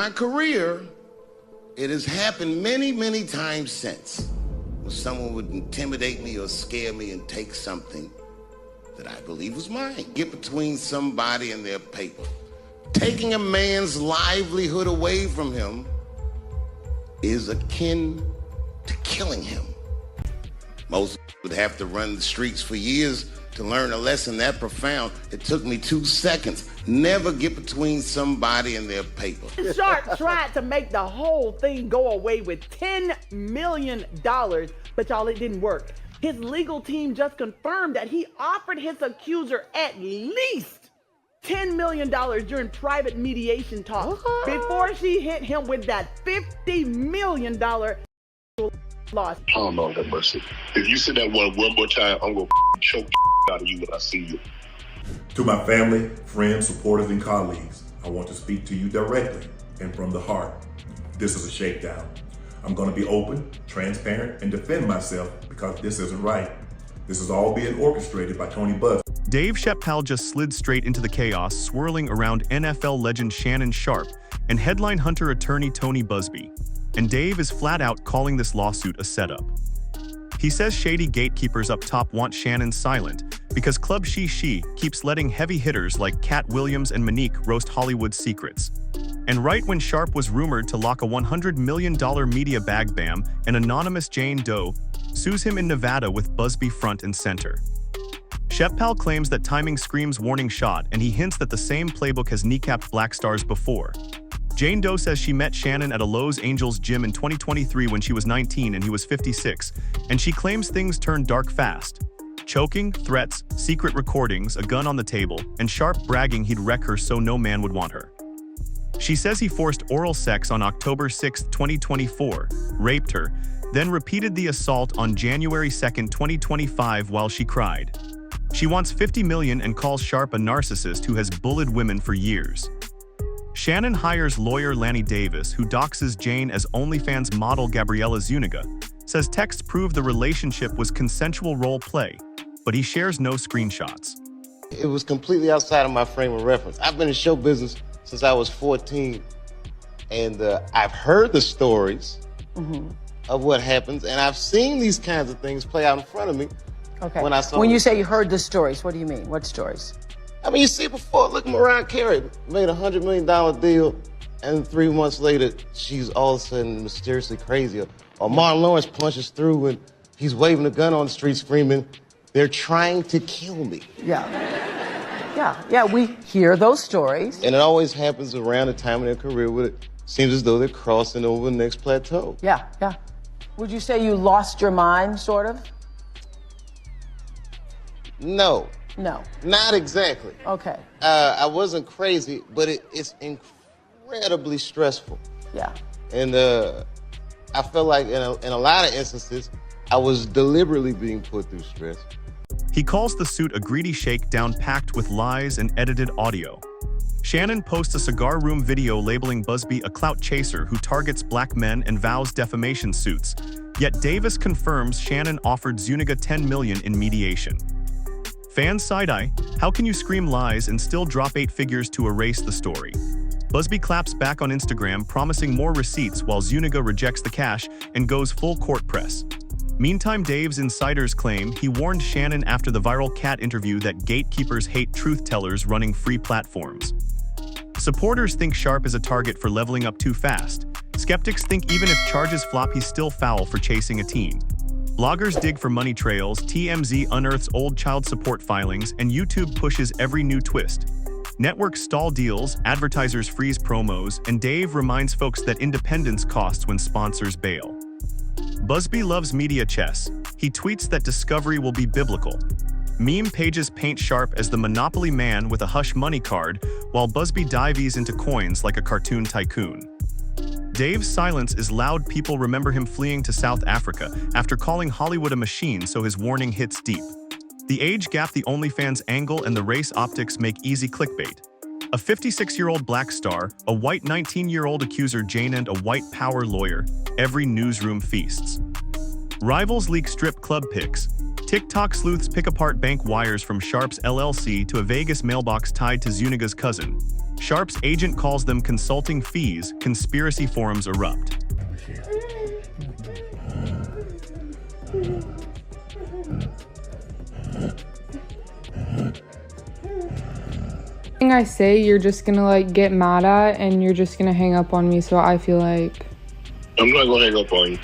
My career, it has happened many, many times since when someone would intimidate me or scare me and take something that I believe was mine. Get between somebody and their paper. Taking a man's livelihood away from him is akin to killing him. Most would have to run the streets for years to learn a lesson that profound. It took me 2 seconds. Never get between somebody and their paper. Sharpe tried to make the whole thing go away with $10 million, but y'all, it didn't work. His legal team just confirmed that he offered his accuser at least $10 million during private mediation talks before she hit him with that $50 million loss. Oh, Lord have mercy. If you say that one more time, I'm going to choke out of you when I see you. To my family, friends, supporters, and colleagues, I want to speak to you directly and from the heart. This is a shakedown. I'm going to be open, transparent, and defend myself because this isn't right. This is all being orchestrated by Tony Busby. Dave Chappelle just slid straight into the chaos swirling around NFL legend Shannon Sharpe and headline hunter attorney Tony Busby. And Dave is flat out calling this lawsuit a setup. He says shady gatekeepers up top want Shannon silent because Club Shay Shay keeps letting heavy hitters like Katt Williams and Monique roast Hollywood's secrets. And right when Sharpe was rumored to lock a $100 million media bag bam, an anonymous Jane Doe sues him in Nevada with Busby front and center. Chappelle claims that timing screams warning shot, and he hints that the same playbook has kneecapped black stars before. Jane Doe says she met Shannon at a Los Angeles gym in 2023 when she was 19 and he was 56, and she claims things turned dark fast. Choking, threats, secret recordings, a gun on the table, and Sharpe bragging he'd wreck her so no man would want her. She says he forced oral sex on October 6, 2024, raped her, then repeated the assault on January 2, 2025 while she cried. She wants $50 million and calls Sharpe a narcissist who has bullied women for years. Shannon hires lawyer Lanny Davis, who doxes Jane as OnlyFans model Gabriella Zuniga, says texts prove the relationship was consensual role play, but he shares no screenshots. It was completely outside of my frame of reference. I've been in show business since I was 14, and I've heard the stories of what happens, and I've seen these kinds of things play out in front of me. Okay. When you say you heard the stories, what do you mean? What stories? I mean, you see it before. Look, Mariah Carey made a $100 million deal, and 3 months later, she's all of a sudden mysteriously crazy. Or Martin Lawrence punches through, and he's waving a gun on the street screaming, "They're trying to kill me." Yeah, we hear those stories. And it always happens around the time in their career where it seems as though they're crossing over the next plateau. Yeah. Would you say you lost your mind, sort of? No. No. Not exactly. Okay. I wasn't crazy, but it's incredibly stressful. Yeah. And I felt like in a lot of instances, I was deliberately being put through stress. He calls the suit a greedy shakedown packed with lies and edited audio. Shannon posts a cigar room video labeling Busby a clout chaser who targets black men and vows defamation suits. Yet Davis confirms Shannon offered Zuniga $10 million in mediation. Fans side-eye, how can you scream lies and still drop 8 figures to erase the story? Busby claps back on Instagram promising more receipts while Zuniga rejects the cash and goes full court press. Meantime, Dave's insiders claim he warned Shannon after the viral Katt interview that gatekeepers hate truth-tellers running free platforms. Supporters think Sharpe is a target for leveling up too fast. Skeptics think even if charges flop, he's still foul for chasing a teen. Bloggers dig for money trails, TMZ unearths old child support filings, and YouTube pushes every new twist. Networks stall deals, advertisers freeze promos, and Dave reminds folks that independence costs when sponsors bail. Busby loves media chess. He tweets that discovery will be biblical. Meme pages paint Sharpe as the Monopoly man with a hush money card, while Busby dives into coins like a cartoon tycoon. Dave's silence is loud. People remember him fleeing to South Africa after calling Hollywood a machine, so his warning hits deep. The age gap, the OnlyFans angle, and the race optics make easy clickbait. A 56-year-old black star, a white 19-year-old accuser Jane, and a white power lawyer. Every newsroom feasts. Rivals leak strip club pics. TikTok sleuths pick apart bank wires from Sharpe's LLC to a Vegas mailbox tied to Zuniga's cousin. Sharpe's agent calls them consulting fees. Conspiracy forums erupt. I say you're just gonna like get mad at and you're just gonna hang up on me, so I feel like I'm not gonna hang up on you.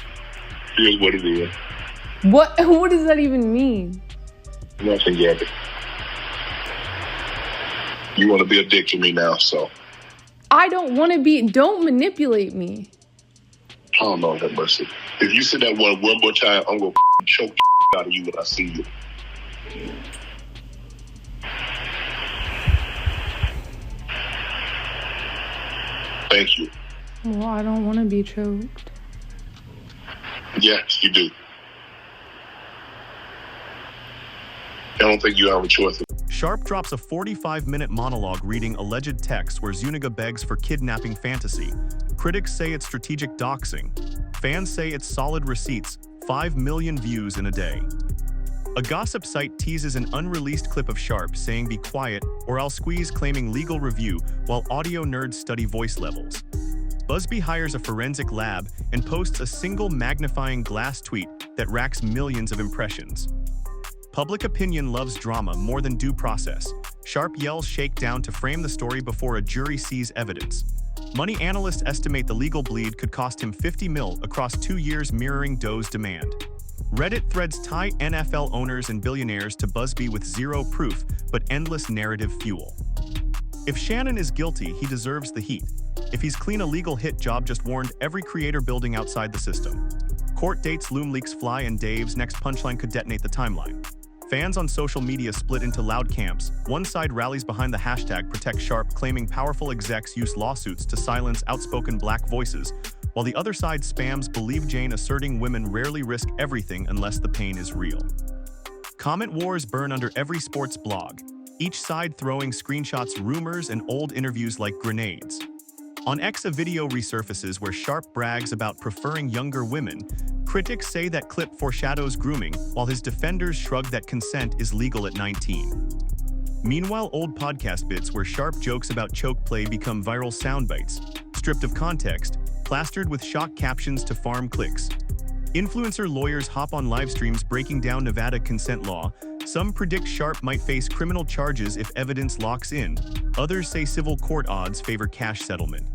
Here's what it is. what does that even mean? Nothing, Gabby. You want to be a dick to me now, so I don't want to be. Don't manipulate me. oh Lord have mercy. If you say that one more time, I'm gonna choke the out of you when I see you. Thank you. Well, I don't want to be choked. Yes, you do. I don't think you have a choice. Sharpe drops a 45-minute monologue reading alleged texts where Zuniga begs for kidnapping fantasy. Critics say it's strategic doxing. Fans say it's solid receipts, 5 million views in a day. A gossip site teases an unreleased clip of Sharpe saying "be quiet" or "I'll squeeze," claiming legal review, while audio nerds study voice levels. Busby hires a forensic lab and posts a single magnifying glass tweet that racks millions of impressions. Public opinion loves drama more than due process. Sharpe yells shakedown to frame the story before a jury sees evidence. Money analysts estimate the legal bleed could cost him $50 million across 2 years, mirroring Doe's demand. Reddit threads tie NFL owners and billionaires to Busby with zero proof, but endless narrative fuel. If Shannon is guilty, he deserves the heat. If he's clean, a legal hit job just warned every creator building outside the system. Court dates loom, leaks fly, and Dave's next punchline could detonate the timeline. Fans on social media split into loud camps. One side rallies behind the hashtag Protect Sharpe, claiming powerful execs use lawsuits to silence outspoken black voices, while the other side spams Believe Jane, asserting women rarely risk everything unless the pain is real. Comment wars burn under every sports blog, each side throwing screenshots, rumors, and old interviews like grenades. On X, a video resurfaces where Sharpe brags about preferring younger women. Critics say that clip foreshadows grooming, while his defenders shrug that consent is legal at 19. Meanwhile, old podcast bits where Sharpe jokes about choke play become viral soundbites, stripped of context, plastered with shock captions to farm clicks. Influencer lawyers hop on live streams breaking down Nevada consent law. Some predict Sharpe might face criminal charges if evidence locks in. Others say civil court odds favor cash settlement.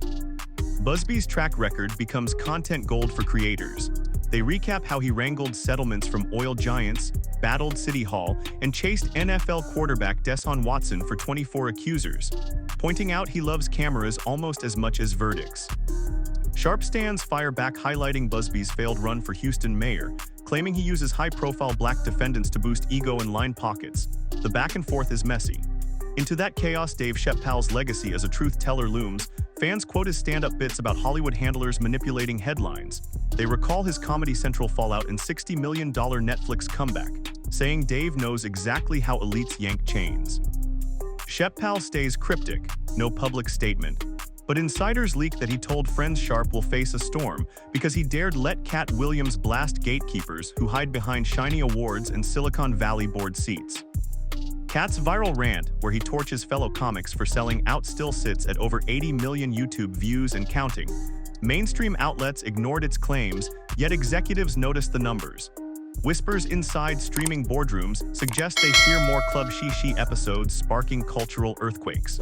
Busby's track record becomes content gold for creators. They recap how he wrangled settlements from oil giants, battled City Hall, and chased NFL quarterback Deshaun Watson for 24 accusers, pointing out he loves cameras almost as much as verdicts. Sharpe stands fire back, highlighting Busby's failed run for Houston mayor, claiming he uses high-profile black defendants to boost ego and line pockets. The back and forth is messy. Into that chaos, Dave Chappelle's legacy as a truth teller looms. Fans quote his stand-up bits about Hollywood handlers manipulating headlines. They recall his Comedy Central fallout and $60 million Netflix comeback, saying Dave knows exactly how elites yank chains. Chappelle stays cryptic, no public statement. But insiders leak that he told friends Sharpe will face a storm because he dared let Katt Williams blast gatekeepers who hide behind shiny awards and Silicon Valley board seats. Katt's viral rant, where he torches fellow comics for selling out, still sits at over 80 million YouTube views and counting. Mainstream outlets ignored its claims, yet executives noticed the numbers. Whispers inside streaming boardrooms suggest they fear more Club Shay Shay episodes, sparking cultural earthquakes.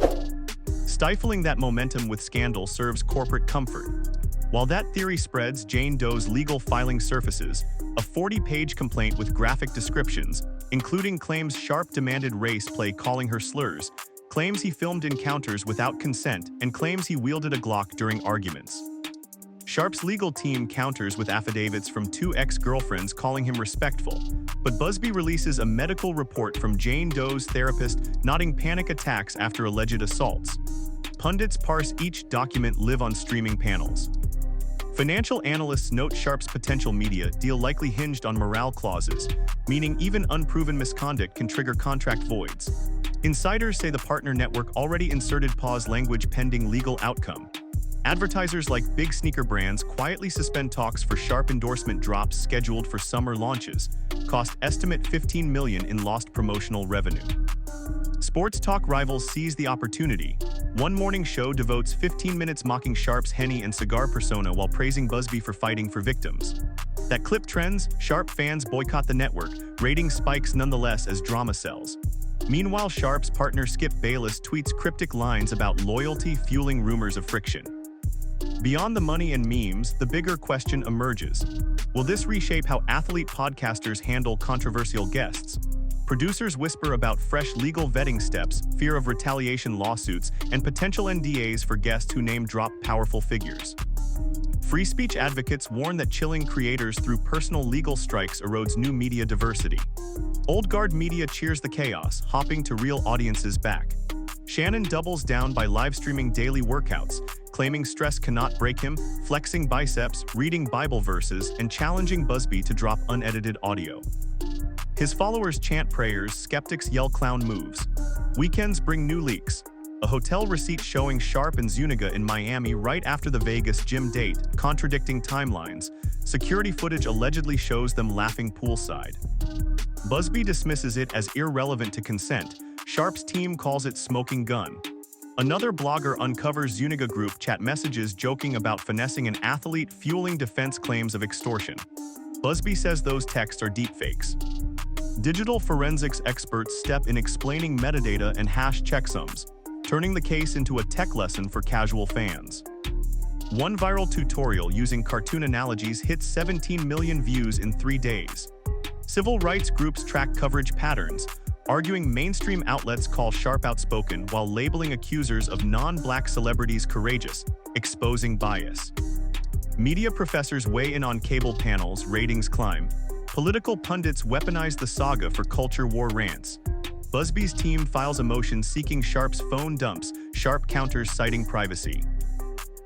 Stifling that momentum with scandal serves corporate comfort. While that theory spreads, Jane Doe's legal filing surfaces, a 40-page complaint with graphic descriptions, including claims Sharpe demanded race play calling her slurs, claims he filmed encounters without consent, and claims he wielded a Glock during arguments. Sharpe's legal team counters with affidavits from 2 ex-girlfriends calling him respectful, but Busby releases a medical report from Jane Doe's therapist noting panic attacks after alleged assaults. Pundits parse each document live on streaming panels. Financial analysts note Sharpe's potential media deal likely hinged on morale clauses, meaning even unproven misconduct can trigger contract voids. Insiders say the partner network already inserted pause language pending legal outcome. Advertisers like big sneaker brands quietly suspend talks for Sharpe endorsement drops scheduled for summer launches. Cost estimate $15 million in lost promotional revenue. Sports talk rivals seize the opportunity. One morning show devotes 15 minutes mocking Sharpe's Henny and cigar persona while praising Busby for fighting for victims. That clip trends, Sharpe fans boycott the network, ratings spikes nonetheless as drama sells. Meanwhile, Sharpe's partner Skip Bayless tweets cryptic lines about loyalty fueling rumors of friction. Beyond the money and memes, the bigger question emerges. Will this reshape how athlete podcasters handle controversial guests? Producers whisper about fresh legal vetting steps, fear of retaliation lawsuits, and potential NDAs for guests who name-drop powerful figures. Free speech advocates warn that chilling creators through personal legal strikes erodes new media diversity. Old guard media cheers the chaos, hopping to reel audiences back. Shannon doubles down by live-streaming daily workouts, claiming stress cannot break him, flexing biceps, reading Bible verses, and challenging Busby to drop unedited audio. His followers chant prayers, skeptics yell clown moves. Weekends bring new leaks. A hotel receipt showing Sharpe and Zuniga in Miami right after the Vegas gym date, contradicting timelines. Security footage allegedly shows them laughing poolside. Busby dismisses it as irrelevant to consent. Sharpe's team calls it smoking gun. Another blogger uncovers Zuniga group chat messages joking about finessing an athlete, fueling defense claims of extortion. Busby says those texts are deepfakes. Digital forensics experts step in explaining metadata and hash checksums, turning the case into a tech lesson for casual fans. One viral tutorial using cartoon analogies hits 17 million views in 3 days. Civil rights groups track coverage patterns, arguing mainstream outlets call Sharpe outspoken while labeling accusers of non-black celebrities courageous, exposing bias. Media professors weigh in on cable panels, ratings climb. Political pundits weaponize the saga for culture war rants. Busby's team files a motion seeking Sharpe's phone dumps, Sharpe counters citing privacy.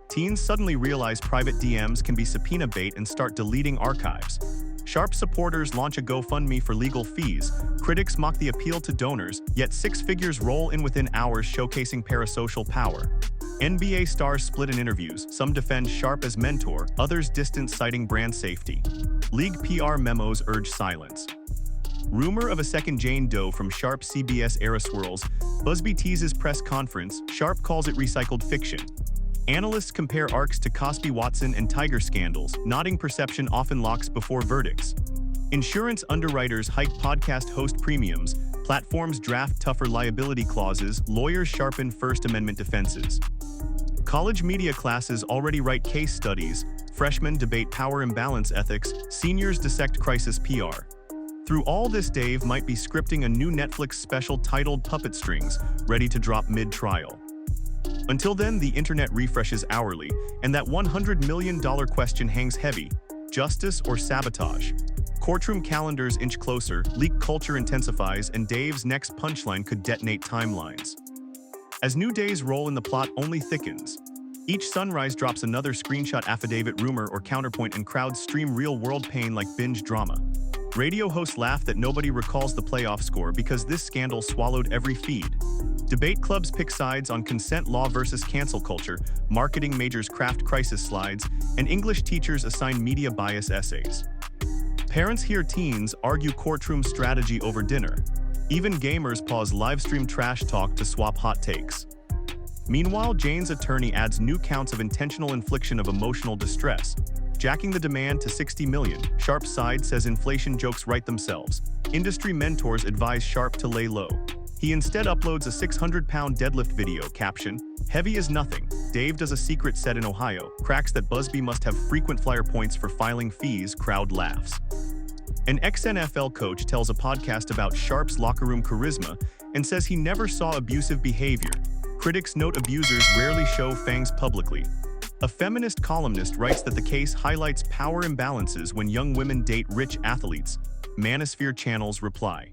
Teens suddenly realize private DMs can be subpoena bait and start deleting archives. Sharpe supporters launch a GoFundMe for legal fees. Critics mock the appeal to donors, yet six figures roll in within hours showcasing parasocial power. NBA stars split in interviews. Some defend Sharpe as mentor, others distance citing brand safety. League PR memos urge silence. Rumor of a second Jane Doe from Sharpe CBS era swirls. Busby teases press conference. Sharpe calls it recycled fiction. Analysts compare arcs to Cosby Watson and Tiger scandals, nodding perception often locks before verdicts. Insurance underwriters hike podcast host premiums, platforms draft tougher liability clauses, lawyers sharpen First Amendment defenses. College media classes already write case studies, freshmen debate power imbalance ethics, seniors dissect crisis PR. Through all this, Dave might be scripting a new Netflix special titled Puppet Strings, ready to drop mid-trial. Until then, the internet refreshes hourly, and that $100 million question hangs heavy: justice or sabotage? Courtroom calendars inch closer, leak culture intensifies, and Dave's next punchline could detonate timelines. As new days roll in, the plot only thickens. Each sunrise drops another screenshot, affidavit, rumor, or counterpoint, and crowds stream real-world pain like binge drama. Radio hosts laugh that nobody recalls the playoff score because this scandal swallowed every feed. Debate clubs pick sides on consent law versus cancel culture, marketing majors craft crisis slides, and English teachers assign media bias essays. Parents hear teens argue courtroom strategy over dinner. Even gamers pause livestream trash talk to swap hot takes. Meanwhile, Jane's attorney adds new counts of intentional infliction of emotional distress, jacking the demand to $60 million. Sharpe's side says inflation jokes write themselves. Industry mentors advise Sharpe to lay low. He instead uploads a 600-pound deadlift video, caption, "Heavy as nothing. Dave does a secret set in Ohio. Cracks that Busby must have frequent flyer points for filing fees. Crowd laughs." An ex-NFL coach tells a podcast about Sharpe's locker room charisma and says he never saw abusive behavior. Critics note abusers rarely show fangs publicly. A feminist columnist writes that the case highlights power imbalances when young women date rich athletes. Manosphere channels reply.